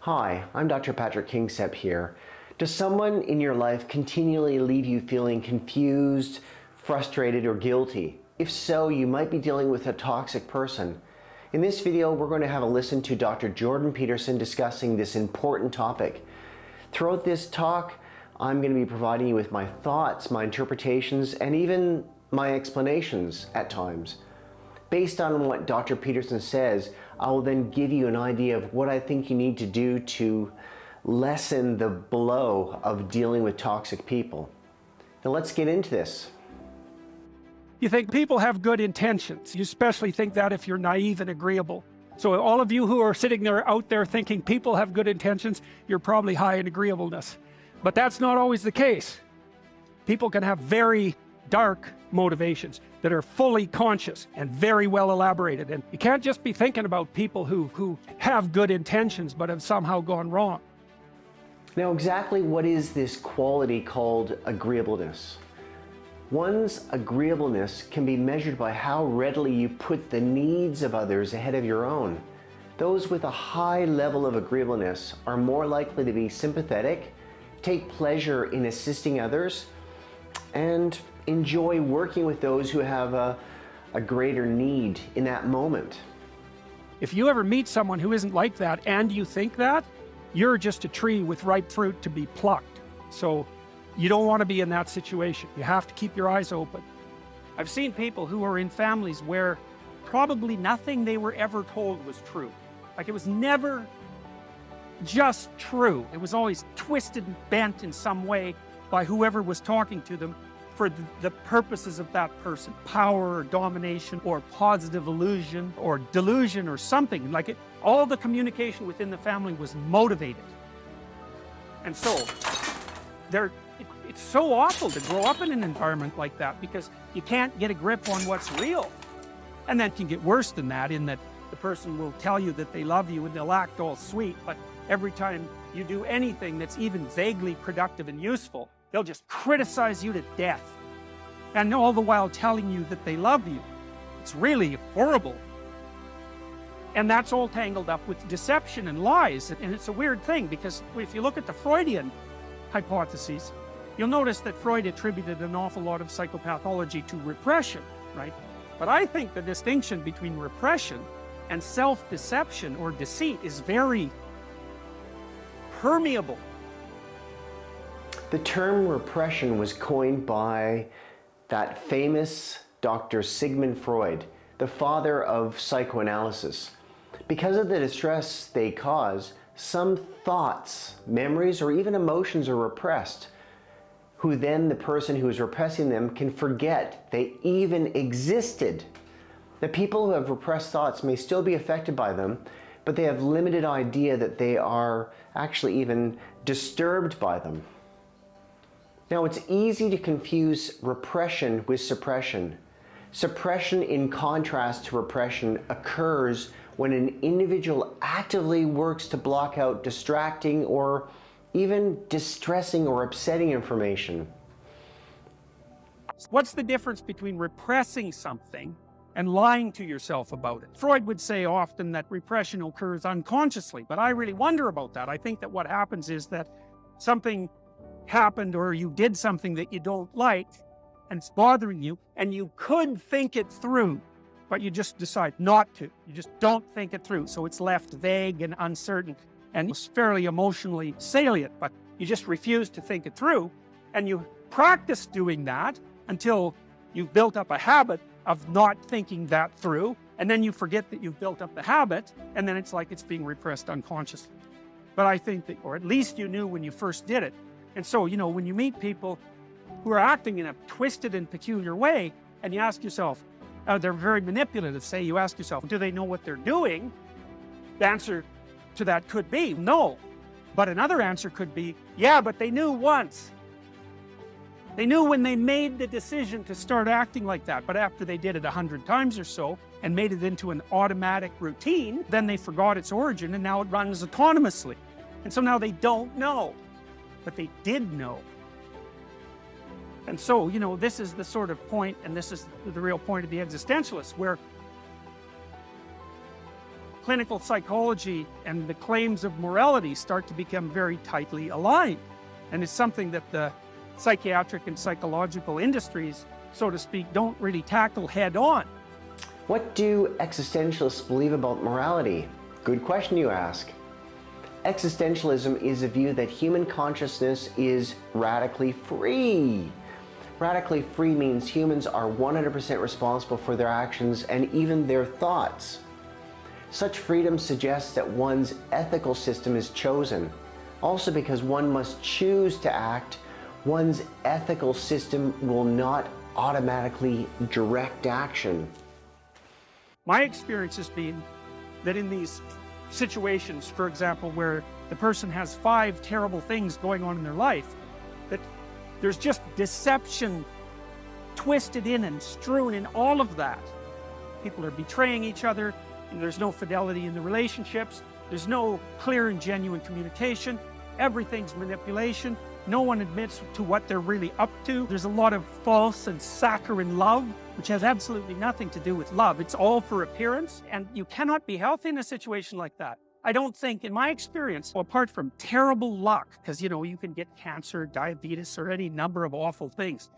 Hi, I'm Dr. Patrick Kingsep here. Does someone in your life continually leave you feeling confused, frustrated, or guilty? If so, you might be dealing with a toxic person. In this video, we're going to have a listen to Dr. Jordan Peterson discussing this important topic. Throughout this talk, I'm going to be providing you with my thoughts, my interpretations, and even my explanations at times. Based on what Dr. Peterson says, I will then give you an idea of what I think you need to do to lessen the blow of dealing with toxic people. Now let's get into this. You think people have good intentions. You especially think that if you're naive and agreeable. So all of you who are sitting there out there thinking people have good intentions, you're probably high in agreeableness. But that's not always the case. People can have very dark motivations that are fully conscious and very well elaborated. And you can't just be thinking about people who have good intentions but have somehow gone wrong. Now, exactly what is this quality called agreeableness? One's agreeableness can be measured by how readily you put the needs of others ahead of your own. Those with a high level of agreeableness are more likely to be sympathetic, take pleasure in assisting others, and enjoy working with those who have a greater need in that moment. If you ever meet someone who isn't like that and you think that, you're just a tree with ripe fruit to be plucked. So you don't want to be in that situation. You have to keep your eyes open. I've seen people who are in families where probably nothing they were ever told was true. Like, it was never just true. It was always twisted and bent in some way by whoever was talking to them for the purposes of that person. Power or domination or positive illusion or delusion or something. Like, all the communication within the family was motivated. And so it's so awful to grow up in an environment like that, because you can't get a grip on what's real. And then it can get worse than that, in that the person will tell you that they love you and they'll act all sweet, but every time you do anything that's even vaguely productive and useful, they'll just criticize you to death. And all the while telling you that they love you. It's really horrible. And that's all tangled up with deception and lies. And it's a weird thing, because if you look at the Freudian hypotheses, you'll notice that Freud attributed an awful lot of psychopathology to repression, right? But I think the distinction between repression and self-deception or deceit is very permeable. The term repression was coined by that famous Dr. Sigmund Freud, the father of psychoanalysis. Because of the distress they cause, some thoughts, memories, or even emotions are repressed, who then the person who is repressing them can forget they even existed. The people who have repressed thoughts may still be affected by them, but they have limited idea that they are actually even disturbed by them. Now, it's easy to confuse repression with suppression. Suppression, in contrast to repression, occurs when an individual actively works to block out distracting or even distressing or upsetting information. What's the difference between repressing something and lying to yourself about it? Freud would say often that repression occurs unconsciously, but I really wonder about that. I think that what happens is that something happened, or you did something that you don't like and it's bothering you, and you could think it through, but you just decide not to. You just don't think it through. So it's left vague and uncertain, and it's fairly emotionally salient, but you just refuse to think it through. And you practice doing that until you've built up a habit of not thinking that through, and then you forget that you've built up the habit, and then it's like it's being repressed unconsciously. But I think that, or at least you knew when you first did it. And so, when you meet people who are acting in a twisted and peculiar way, and you ask yourself, they're very manipulative, say, you ask yourself, do they know what they're doing? The answer to that could be no. But another answer could be, yeah, but they knew once. They knew when they made the decision to start acting like that, but after they did it 100 times or so and made it into an automatic routine, then they forgot its origin, and now it runs autonomously. And so now they don't know, but they did know. And so, this is the sort of point, and this is the real point of the existentialists, where clinical psychology and the claims of morality start to become very tightly aligned. And it's something that the psychiatric and psychological industries, so to speak, don't really tackle head on. What do existentialists believe about morality? Good question you ask. Existentialism is a view that human consciousness is radically free. Radically free means humans are 100% responsible for their actions and even their thoughts. Such freedom suggests that one's ethical system is chosen. Also, because one must choose to act, one's ethical system will not automatically direct action. My experience has been that in these situations, for example, where the person has 5 terrible things going on in their life, that there's just deception twisted in and strewn in all of that. People are betraying each other, and there's no fidelity in the relationships. There's no clear and genuine communication. Everything's manipulation. No one admits to what they're really up to. There's a lot of false and saccharine love, which has absolutely nothing to do with love. It's all for appearance, and you cannot be healthy in a situation like that. I don't think, in my experience, apart from terrible luck, because, you can get cancer, diabetes, or any number of awful things.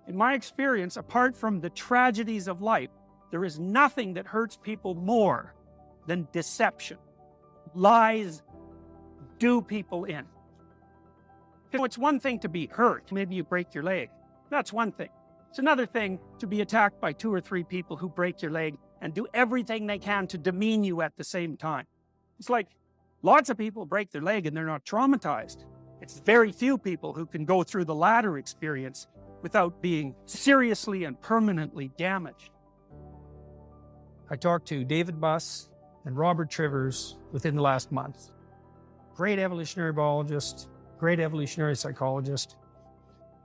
In my experience, apart from the tragedies of life, there is nothing that hurts people more than deception. Lies do people in. It's one thing to be hurt. Maybe you break your leg. That's one thing. It's another thing to be attacked by 2 or 3 people who break your leg and do everything they can to demean you at the same time. It's like lots of people break their leg and they're not traumatized. It's very few people who can go through the latter experience without being seriously and permanently damaged. I talked to David Buss and Robert Trivers within the last month. Great evolutionary biologist, great evolutionary psychologist.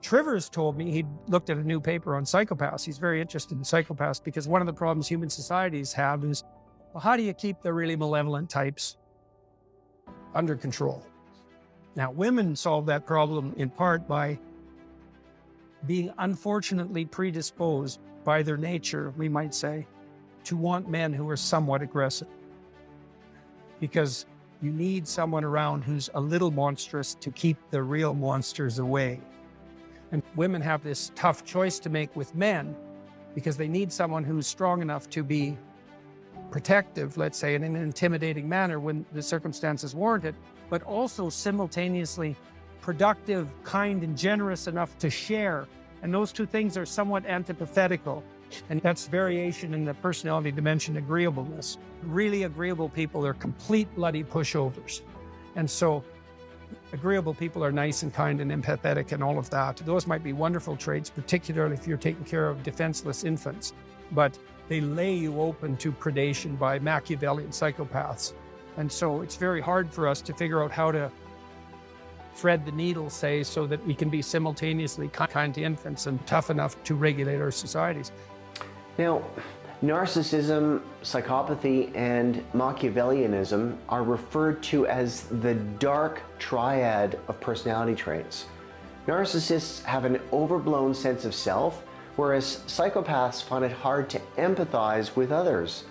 Trivers told me he'd looked at a new paper on psychopaths. He's very interested in psychopaths because one of the problems human societies have is, well, how do you keep the really malevolent types under control? Now, women solve that problem in part by being unfortunately predisposed by their nature, we might say, to want men who are somewhat aggressive. Because you need someone around who's a little monstrous to keep the real monsters away. And women have this tough choice to make with men because they need someone who's strong enough to be protective, let's say, in an intimidating manner when the circumstances warrant it, but also simultaneously productive, kind, and generous enough to share. And those two things are somewhat antithetical. And that's variation in the personality dimension, agreeableness. Really agreeable people are complete bloody pushovers. And so agreeable people are nice and kind and empathetic and all of that. Those might be wonderful traits, particularly if you're taking care of defenseless infants. But they lay you open to predation by Machiavellian psychopaths. And so it's very hard for us to figure out how to thread the needle, say, so that we can be simultaneously kind to infants and tough enough to regulate our societies. Now, narcissism, psychopathy, and Machiavellianism are referred to as the dark triad of personality traits. Narcissists have an overblown sense of self, whereas psychopaths find it hard to empathize with others.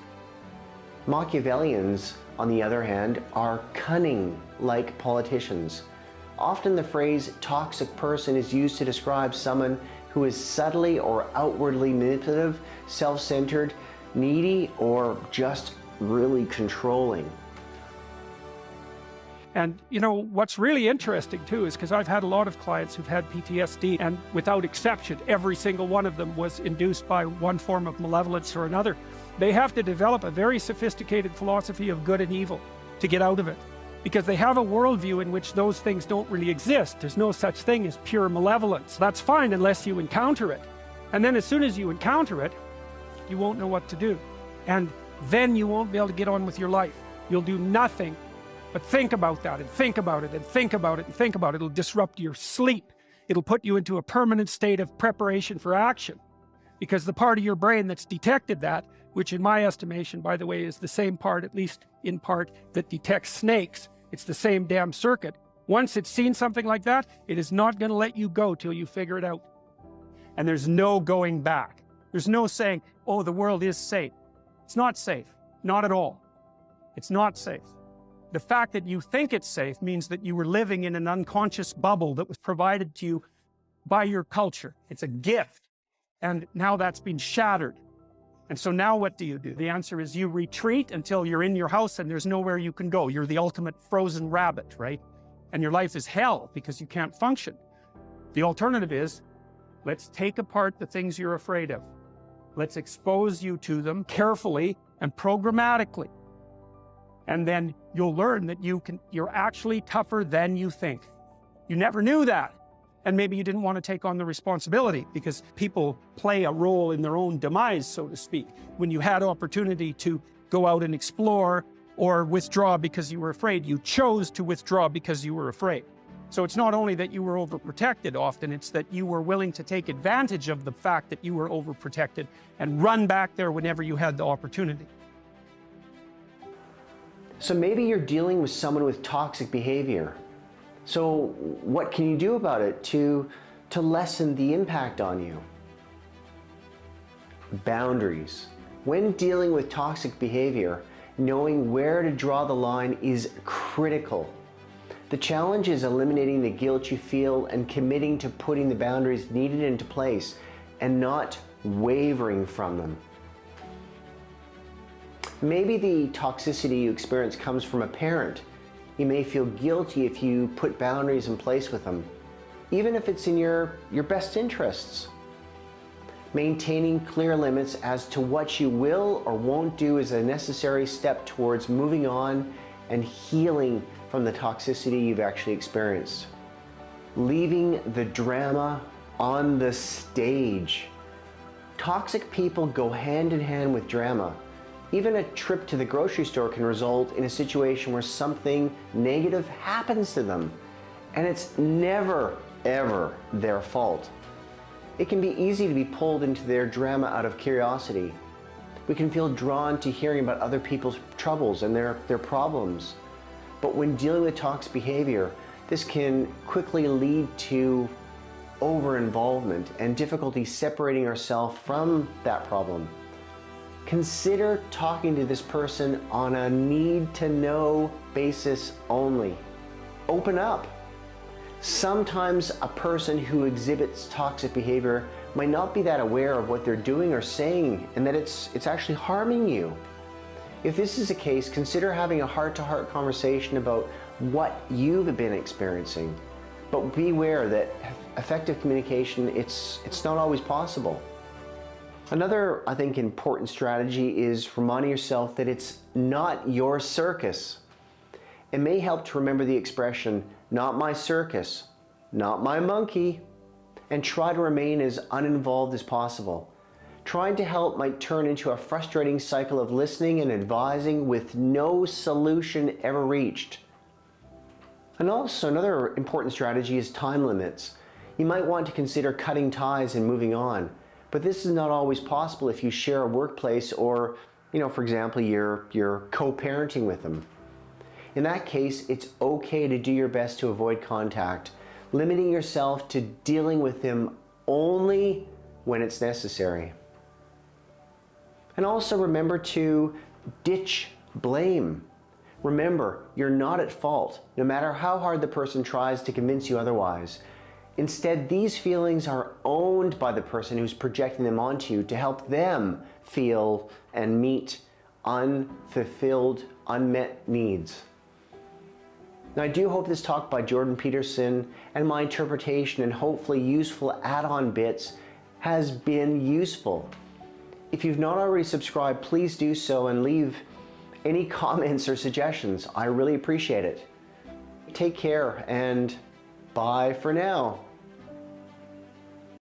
Machiavellians, on the other hand, are cunning like politicians. Often the phrase toxic person is used to describe someone who is subtly or outwardly manipulative, self-centered, needy, or just really controlling. And what's really interesting too is because I've had a lot of clients who've had PTSD, and without exception, every single one of them was induced by one form of malevolence or another. They have to develop a very sophisticated philosophy of good and evil to get out of it, because they have a worldview in which those things don't really exist. There's no such thing as pure malevolence. That's fine unless you encounter it. And then as soon as you encounter it, you won't know what to do. And then you won't be able to get on with your life. You'll do nothing but think about that and think about it and think about it and think about it. It'll disrupt your sleep. It'll put you into a permanent state of preparation for action. Because the part of your brain that's detected that, which in my estimation, by the way, is the same part, at least in part, that detects snakes. It's the same damn circuit. Once it's seen something like that, it is not going to let you go till you figure it out. And there's no going back. There's no saying, oh, the world is safe. It's not safe. Not at all. It's not safe. The fact that you think it's safe means that you were living in an unconscious bubble that was provided to you by your culture. It's a gift. And now that's been shattered. And so now what do? The answer is you retreat until you're in your house and there's nowhere you can go. You're the ultimate frozen rabbit, right? And your life is hell because you can't function. The alternative is, let's take apart the things you're afraid of. Let's expose you to them carefully and programmatically. And then you'll learn that you're actually tougher than you think. You never knew that. And maybe you didn't want to take on the responsibility because people play a role in their own demise, so to speak. When you had opportunity to go out and explore or withdraw because you were afraid, you chose to withdraw because you were afraid. So it's not only that you were overprotected often, it's that you were willing to take advantage of the fact that you were overprotected and run back there whenever you had the opportunity. So maybe you're dealing with someone with toxic behavior. So what can you do about it to lessen the impact on you? Boundaries. When dealing with toxic behavior, knowing where to draw the line is critical. The challenge is eliminating the guilt you feel and committing to putting the boundaries needed into place and not wavering from them. Maybe the toxicity you experience comes from a parent. You may feel guilty if you put boundaries in place with them, even if it's in your best interests. Maintaining clear limits as to what you will or won't do is a necessary step towards moving on and healing from the toxicity you've actually experienced. Leaving the drama on the stage. Toxic people go hand in hand with drama. Even a trip to the grocery store can result in a situation where something negative happens to them, and it's never, ever their fault. It can be easy to be pulled into their drama out of curiosity. We can feel drawn to hearing about other people's troubles and their problems. But when dealing with toxic behavior, this can quickly lead to over-involvement and difficulty separating ourselves from that problem. Consider talking to this person on a need-to-know basis only. Open up. Sometimes a person who exhibits toxic behavior might not be that aware of what they're doing or saying and that it's actually harming you. If this is the case, consider having a heart-to-heart conversation about what you've been experiencing. But beware that effective communication, it's not always possible. Another, I think, important strategy is reminding yourself that it's not your circus. It may help to remember the expression, not my circus, not my monkey, and try to remain as uninvolved as possible. Trying to help might turn into a frustrating cycle of listening and advising with no solution ever reached. And also, another important strategy is time limits. You might want to consider cutting ties and moving on. But this is not always possible if you share a workplace or, for example, you're co-parenting with them. In that case, it's okay to do your best to avoid contact, limiting yourself to dealing with them only when it's necessary. And also remember to ditch blame. Remember, you're not at fault, no matter how hard the person tries to convince you otherwise. Instead, these feelings are owned by the person who's projecting them onto you to help them feel and meet unfulfilled, unmet needs. Now, I do hope this talk by Jordan Peterson and my interpretation and hopefully useful add-on bits has been useful. If you've not already subscribed, please do so and leave any comments or suggestions. I really appreciate it. Take care and bye for now.